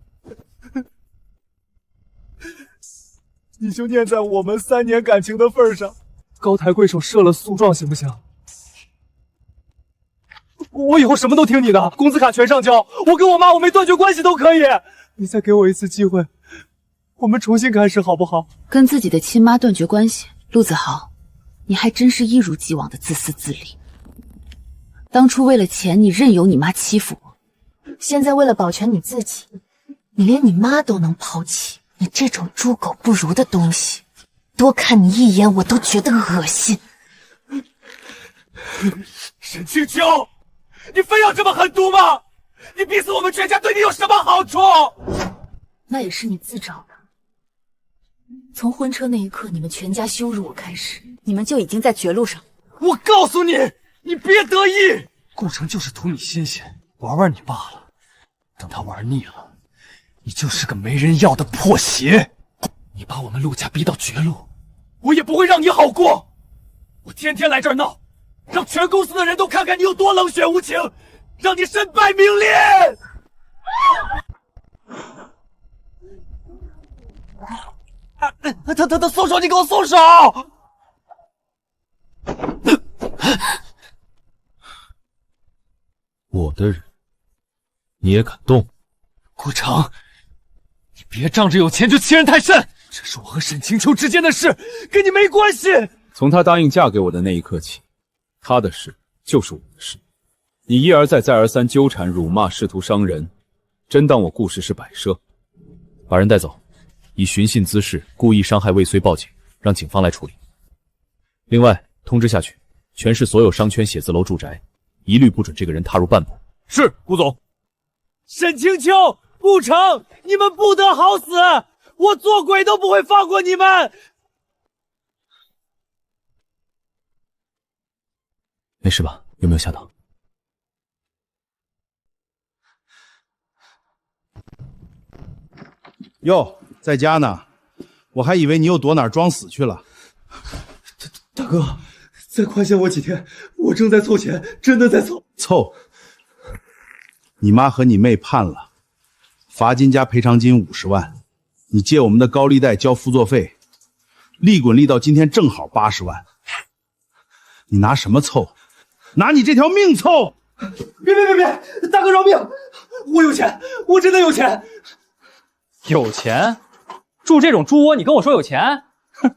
你就念在我们3年感情的份上，高抬贵手设了诉状，行不行？我以后什么都听你的，工资卡全上交，我跟我妈我没断绝关系都可以。你再给我一次机会，我们重新开始好不好？跟自己的亲妈断绝关系，陆子豪，你还真是一如既往的自私自利。当初为了钱，你任由你妈欺负我，现在为了保全你自己，你连你妈都能抛弃。你这种猪狗不如的东西，多看你一眼我都觉得恶心。沈清秋，你非要这么狠毒吗？你逼死我们全家对你有什么好处？那也是你自找的。从婚车那一刻你们全家羞辱我开始，你们就已经在绝路上。我告诉你，你别得意，顾城就是图你新鲜，玩玩你罢了。等他玩腻了，你就是个没人要的破鞋。你把我们陆家逼到绝路，我也不会让你好过。我天天来这儿闹，让全公司的人都看看你有多冷血无情，让你身败名裂！他松手！你给我松手！我的人，你也敢动？顾城，你别仗着有钱就欺人太甚！这是我和沈清秋之间的事，跟你没关系。从她答应嫁给我的那一刻起，她的事就是我的事。你一而再再而三纠缠辱骂，试图伤人，真当我顾氏是摆设？把人带走，以寻衅滋事、故意伤害未遂报警，让警方来处理。另外通知下去，全市所有商圈写字楼住宅，一律不准这个人踏入半步。是，顾总。沈清秋、顾城，你们不得好死！我做鬼都不会放过你们！没事吧？有没有吓到？哟，在家呢，我还以为你又躲哪儿装死去了。大哥，再宽限我几天，我正在凑钱，真的在凑。你妈和你妹判了，罚金加赔偿金50万，你借我们的高利贷交辅佐费，利滚利到今天正好80万。你拿什么凑？拿你这条命凑！别！大哥饶命！我有钱，我真的有钱。有钱？住这种猪窝，你跟我说有钱？哼！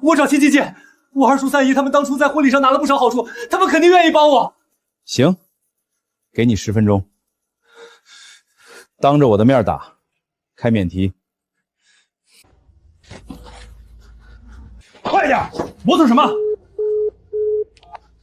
我找亲戚借。我二叔三姨他们当初在婚礼上拿了不少好处，他们肯定愿意帮我。行，给你10分钟，当着我的面打，开免提。快点！磨蹭什么？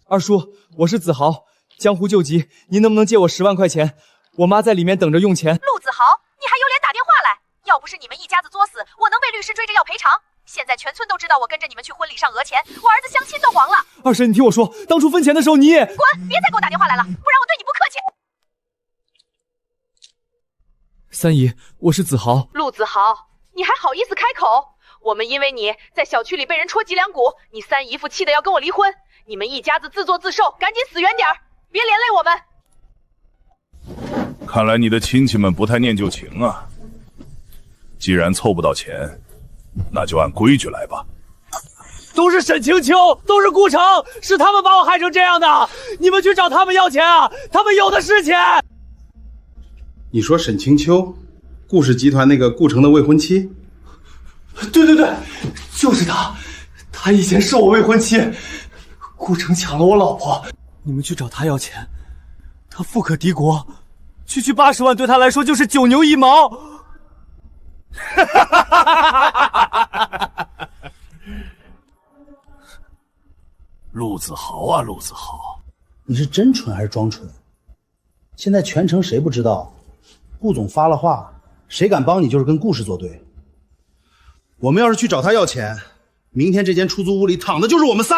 二叔，我是子豪，江湖救急，您能不能借我10万块钱？我妈在里面等着用钱。陆子豪，你还有脸打电话来？要不是你们一家子作死，我能被律师追着要赔偿。现在全村都知道我跟着你们去婚礼上讹钱，我儿子相亲都黄了。二婶，你听我说，当初分钱的时候你也……滚！别再给我打电话来了，不然我对你不客气。三姨，我是子豪。陆子豪，你还好意思开口？我们因为你在小区里被人戳脊梁骨，你三姨夫气得要跟我离婚。你们一家子自作自受，赶紧死远点儿，别连累我们。看来你的亲戚们不太念旧情啊。既然凑不到钱，那就按规矩来吧。都是沈清秋，都是顾城，是他们把我害成这样的。你们去找他们要钱啊，他们有的是钱。你说沈清秋，顾氏集团那个顾城的未婚妻？对，就是他。他以前是我未婚妻，顾城抢了我老婆。你们去找他要钱，他富可敌国，区80万对他来说就是9牛1毛。陆子豪啊，陆子豪，你是真蠢还是装蠢？现在全城谁不知道，顾总发了话，谁敢帮你就是跟顾氏作对。我们要是去找他要钱，明天这间出租屋里躺的就是我们仨。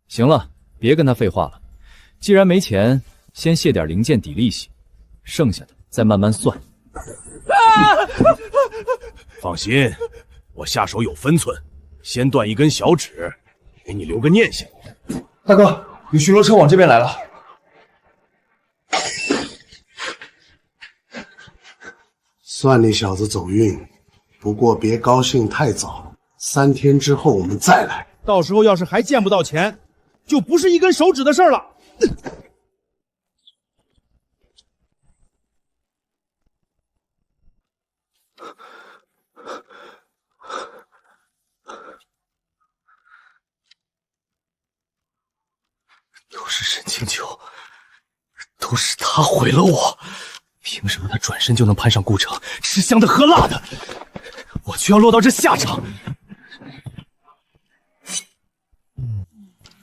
行了，别跟他废话了。既然没钱，先卸点零件抵利息，剩下的再慢慢算。放心，我下手有分寸，先断一根小指，给你留个念想。大哥，有巡逻车往这边来了。算你小子走运，不过别高兴太早，3天之后我们再来。到时候要是还见不到钱，就不是一根手指的事儿了。都是沈清秋，都是他毁了我。凭什么他转身就能攀上顾城，吃香的喝辣的，我却要落到这下场？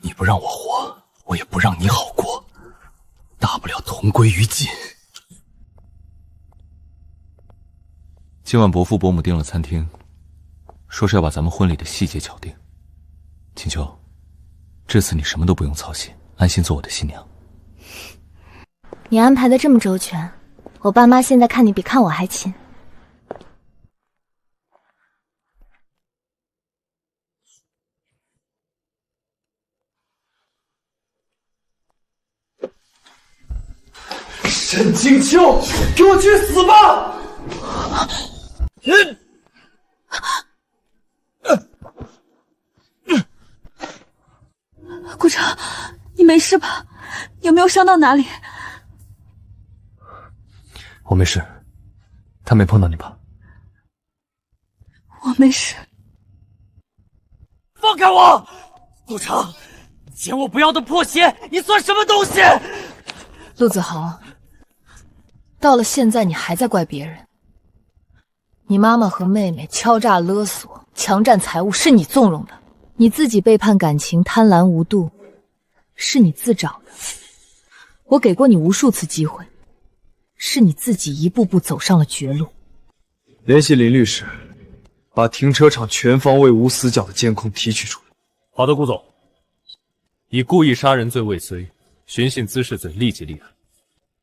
你不让我活，我也不让你好过，大不了同归于尽。今晚伯父伯母订了餐厅，说是要把咱们婚礼的细节敲定。青秋，这次你什么都不用操心，安心做我的新娘。你安排的这么周全，我爸妈现在看你比看我还亲。沈清秋，给我去死吧！顾城，你没事吧？有没有伤到哪里？我没事，他没碰到你吧？我没事。放开我！顾城，捡我不要的破鞋，你算什么东西？陆子豪，到了现在你还在怪别人。你妈妈和妹妹敲诈勒索、强占财物是你纵容的，你自己背叛感情、贪婪无度，是你自找的。我给过你无数次机会，是你自己一步步走上了绝路。联系林律师，把停车场全方位无死角的监控提取出来。好的，顾总。以故意杀人罪未遂，寻衅滋事罪立即立案。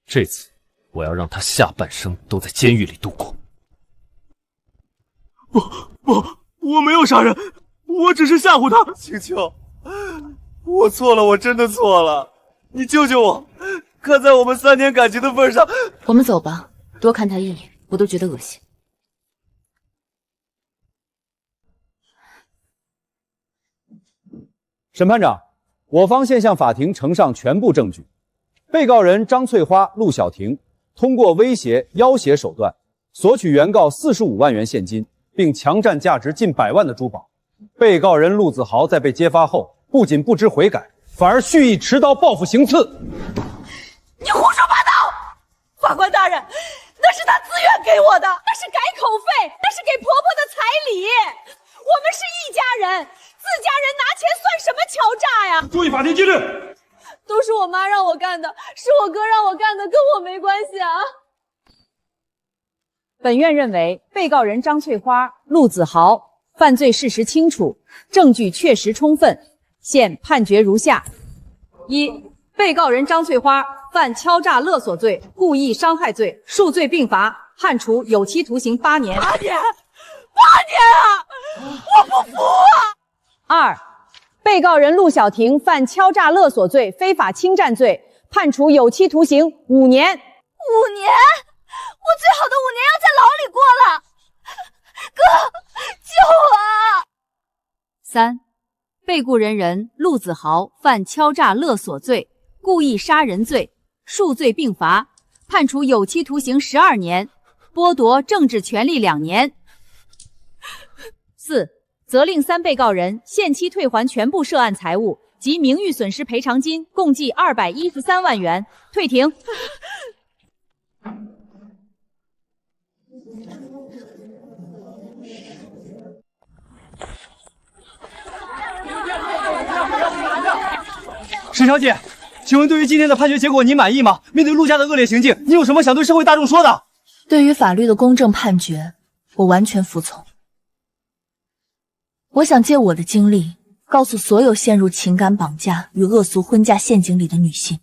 这次我要让他下半生都在监狱里度过。不，我没有杀人，我只是吓唬他。青秋，我错了，我真的错了，你救救我！看在我们3年感情的份上，我们走吧，多看他一眼，我都觉得恶心。审判长，我方现向法庭呈上全部证据。被告人张翠花、陆小婷通过威胁、要挟手段，索取原告45万元现金，并强占价值近100万的珠宝。被告人陆子豪在被揭发后，不仅不知悔改，反而蓄意持刀报复行刺。你胡说八道！法官大人，那是他自愿给我的，那是改口费，那是给婆婆的彩礼。我们是一家人，自家人拿钱算什么敲诈呀？注意法庭纪律。都是我妈让我干的，是我哥让我干的，跟我没关系啊。本院认为，被告人张翠花、陆子豪犯罪事实清楚，证据确实充分，现判决如下：一、被告人张翠花犯敲诈勒索罪、故意伤害罪，数罪并罚，判处有期徒刑8年。8年啊！我不服啊！二、被告人陆小婷犯敲诈勒索罪、非法侵占罪，判处有期徒刑5年。5年？我最好的5年要在牢里过了。哥，救我啊！三、被雇人陆子豪犯敲诈勒索罪、故意杀人罪，数罪并罚，判处有期徒刑12年，剥夺政治权利2年。四、责令3被告人限期退还全部涉案财物及名誉损失赔偿金共计213万元。退庭。沈小姐，请问对于今天的判决结果你满意吗？面对陆家的恶劣行径，你有什么想对社会大众说的？对于法律的公正判决，我完全服从。我想借我的经历，告诉所有陷入情感绑架与恶俗婚嫁陷阱里的女性，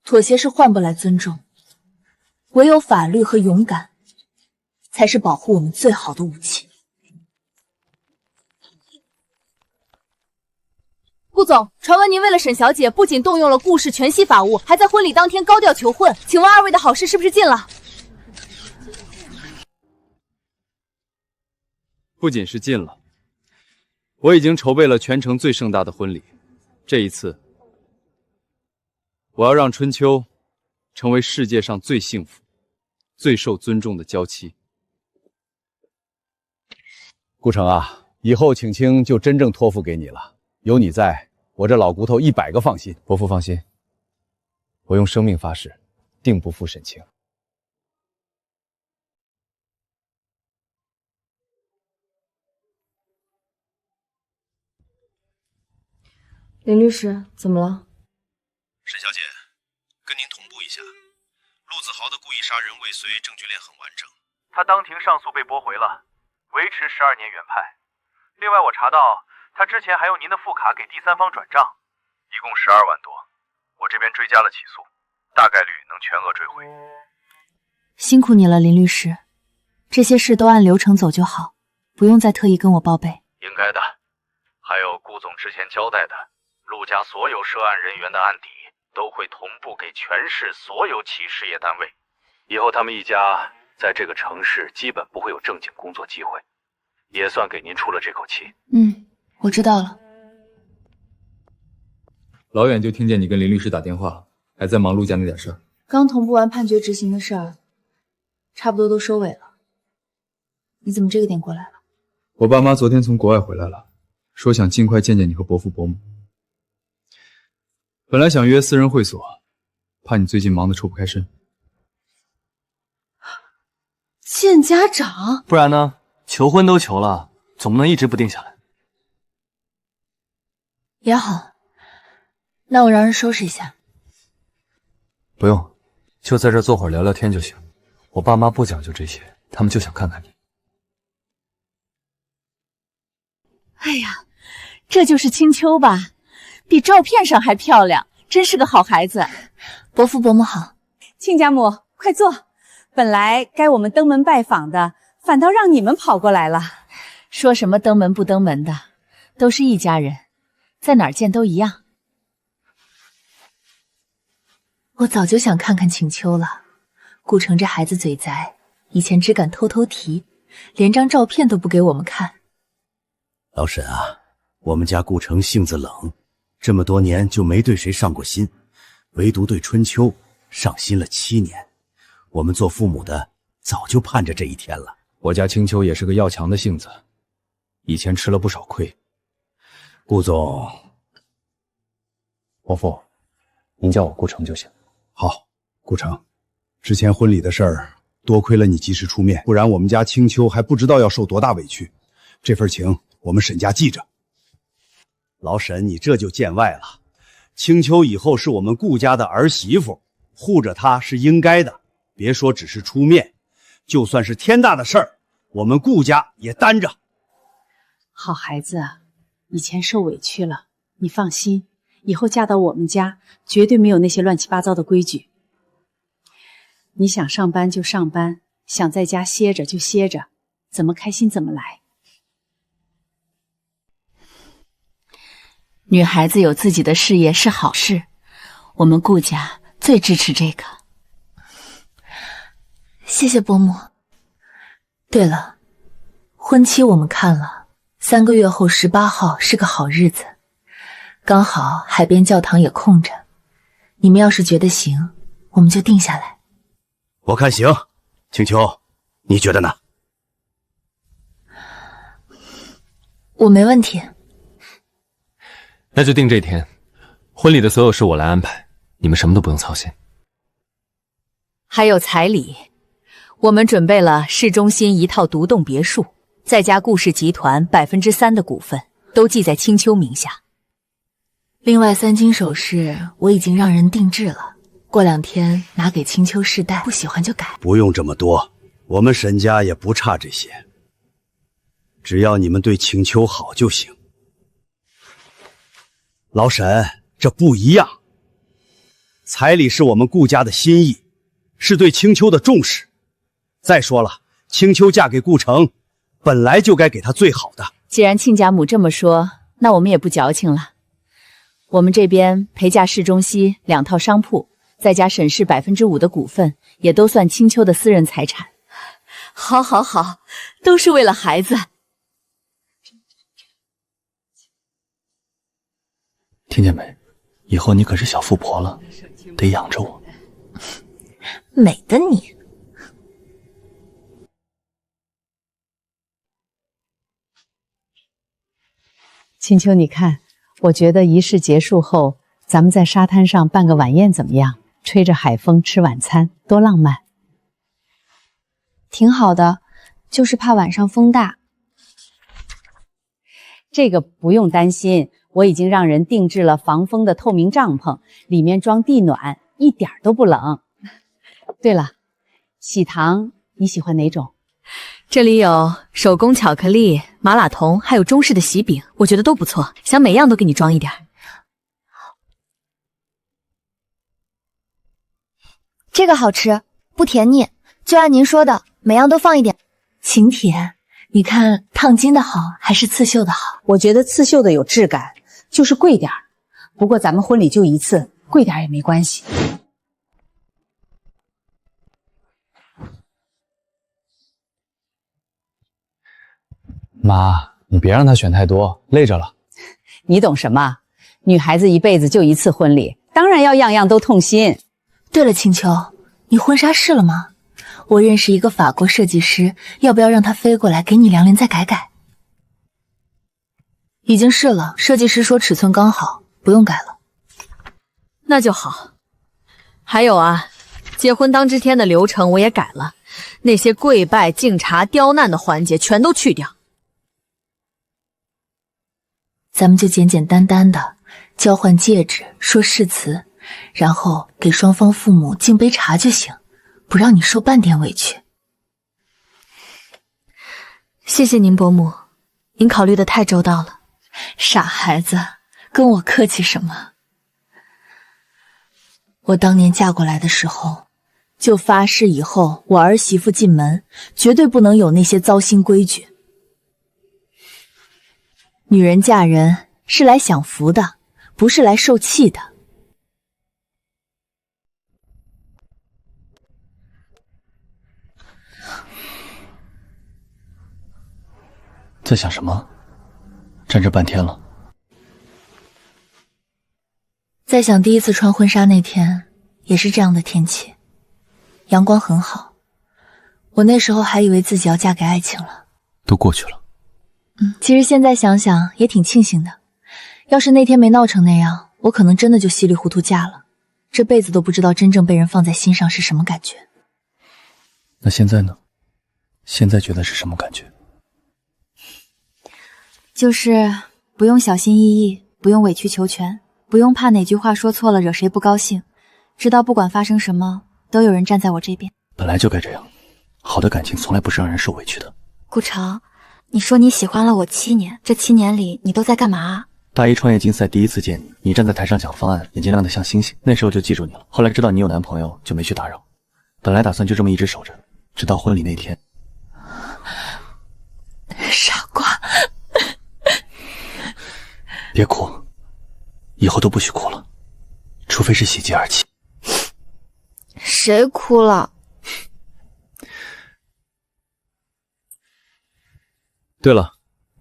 妥协是换不来尊重，唯有法律和勇敢，才是保护我们最好的武器。顾总，传闻您为了沈小姐，不仅动用了顾氏全息法物，还在婚礼当天高调求婚，请问2位的好事是不是尽了？不仅是尽了，我已经筹备了全城最盛大的婚礼。这一次，我要让春秋成为世界上最幸福、最受尊重的娇妻。顾城啊，以后请卿就真正托付给你了。有你在，我这老骨头100个放心。伯父放心，我用生命发誓，定不负沈清。林律师，怎么了？沈小姐，跟您同步一下，陆子豪的故意杀人未遂证据链很完整，他当庭上诉被驳回了，维持12年原判。另外，我查到他之前还用您的副卡给第三方转账，一共12万多。我这边追加了起诉，大概率能全额追回。辛苦你了，林律师，这些事都按流程走就好，不用再特意跟我报备。应该的。还有顾总之前交代的，陆家所有涉案人员的案底都会同步给全市所有企事业单位，以后他们一家在这个城市基本不会有正经工作机会，也算给您出了这口气。我知道了。老远就听见你跟林律师打电话，还在忙陆家那点事儿。刚同步完判决执行的事儿，差不多都收尾了。你怎么这个点过来了？我爸妈昨天从国外回来了，说想尽快见见你和伯父伯母。本来想约私人会所，怕你最近忙得抽不开身。见家长？不然呢？求婚都求了，总不能一直不定下来。也好，那我让人收拾一下。不用，就在这坐会儿聊聊天就行。我爸妈不讲究这些，他们就想看看你。哎呀，这就是青秋吧？比照片上还漂亮，真是个好孩子。伯父伯母好，亲家母快坐。本来该我们登门拜访的，反倒让你们跑过来了。说什么登门不登门的，都是一家人，在哪儿见都一样。我早就想看看青秋了，顾城这孩子嘴贼，以前只敢偷偷提，连张照片都不给我们看。老沈啊，我们家顾城性子冷，这么多年就没对谁上过心，唯独对春秋上心了7年。我们做父母的早就盼着这一天了。我家青秋也是个要强的性子，以前吃了不少亏。顾总，伯父，您叫我顾城就行。好，顾城，之前婚礼的事儿，多亏了你及时出面，不然我们家青秋还不知道要受多大委屈。这份情我们沈家记着。老沈，你这就见外了。青秋以后是我们顾家的儿媳妇，护着她是应该的。别说只是出面，就算是天大的事儿，我们顾家也担着。好孩子，以前受委屈了，你放心，以后嫁到我们家，绝对没有那些乱七八糟的规矩。你想上班就上班，想在家歇着就歇着，怎么开心怎么来。女孩子有自己的事业是好事，我们顾家最支持这个。谢谢伯母。对了，婚期我们看了，3个月后18号是个好日子，刚好海边教堂也空着，你们要是觉得行，我们就定下来。我看行，青秋，你觉得呢？我没问题。那就定这天，婚礼的所有事我来安排，你们什么都不用操心。还有彩礼，我们准备了市中心一套独栋别墅，再加顾氏集团3%的股份，都记在青秋名下。另外3金首饰我已经让人定制了，过2天拿给青秋试戴，不喜欢就改。不用这么多，我们沈家也不差这些，只要你们对青秋好就行。老沈，这不一样。彩礼是我们顾家的心意，是对青秋的重视。再说了，青秋嫁给顾城，本来就该给她最好的。既然亲家母这么说，那我们也不矫情了。我们这边陪嫁市中西2套商铺，再加沈氏5%的股份，也都算青秋的私人财产。好，好，好，都是为了孩子。听见没？以后你可是小富婆了，得养着我。美的你。青秋，你看，我觉得仪式结束后，咱们在沙滩上办个晚宴怎么样？吹着海风吃晚餐，多浪漫。挺好的，就是怕晚上风大。这个不用担心，我已经让人定制了防风的透明帐篷，里面装地暖，一点都不冷。对了，喜糖你喜欢哪种？这里有手工巧克力、麻辣童，还有中式的喜饼，我觉得都不错，想每样都给你装一点。这个好吃，不甜腻，就按您说的，每样都放一点。请帖，你看烫金的好还是刺绣的好？我觉得刺绣的有质感，就是贵点儿。不过咱们婚礼就一次，贵点也没关系。妈，你别让他选太多，累着了。你懂什么？女孩子一辈子就一次婚礼，当然要样样都痛心。对了，青秋，你婚纱试了吗？我认识一个法国设计师，要不要让他飞过来给你量量再改改？已经试了，设计师说尺寸刚好，不用改了。那就好。还有啊，结婚当之天的流程我也改了，那些跪拜、敬茶、刁难的环节全都去掉。咱们就简简单单的交换戒指，说誓词，然后给双方父母敬杯茶就行，不让你受半点委屈。谢谢您伯母，您考虑的太周到了。傻孩子，跟我客气什么？我当年嫁过来的时候，就发誓以后我儿媳妇进门绝对不能有那些糟心规矩。女人嫁人是来享福的，不是来受气的。在想什么？站这半天了，在想第一次穿婚纱那天，也是这样的天气，阳光很好。我那时候还以为自己要嫁给爱情了。都过去了。其实现在想想也挺庆幸的。要是那天没闹成那样，我可能真的就稀里糊涂嫁了，这辈子都不知道真正被人放在心上是什么感觉。那现在呢？现在觉得是什么感觉？就是不用小心翼翼，不用委曲求全，不用怕哪句话说错了惹谁不高兴，知道不管发生什么，都有人站在我这边。本来就该这样，好的感情从来不是让人受委屈的。顾城，你说你喜欢了我7年，这7年里你都在干嘛？大一创业竞赛第一次见你，你站在台上讲方案，眼睛亮得像星星，那时候就记住你了。后来知道你有男朋友，就没去打扰。本来打算就这么一直守着，直到婚礼那天。傻瓜，别哭，以后都不许哭了，除非是喜极而泣。谁哭了？对了，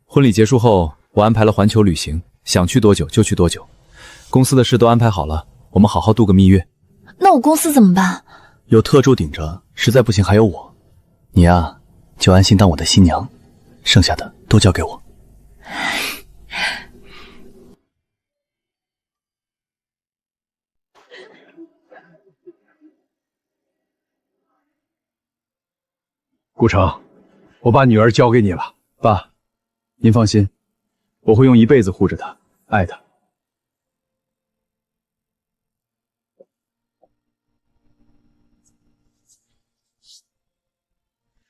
婚礼结束后，我安排了环球旅行，想去多久就去多久。公司的事都安排好了，我们好好度个蜜月。那我公司怎么办？有特助顶着，实在不行还有我。你呀，就安心当我的新娘，剩下的都交给我。顾城，我把女儿交给你了。爸，您放心，我会用一辈子护着她，爱她。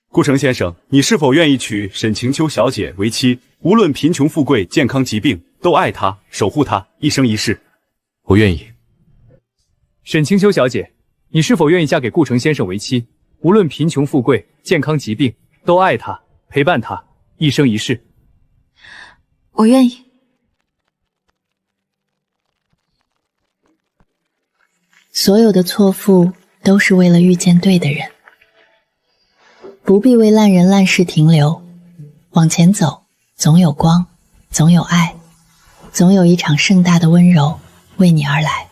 顾城先生，你是否愿意娶沈晴秋小姐为妻？无论贫穷富贵、健康疾病，都爱她，守护她，一生一世。我愿意。沈清秋小姐，你是否愿意嫁给顾城先生为妻？无论贫穷富贵、健康疾病，都爱他，陪伴他，一生一世。我愿意。所有的错付都是为了遇见对的人，不必为烂人烂事停留，往前走，总有光，总有爱，总有一场盛大的温柔为你而来。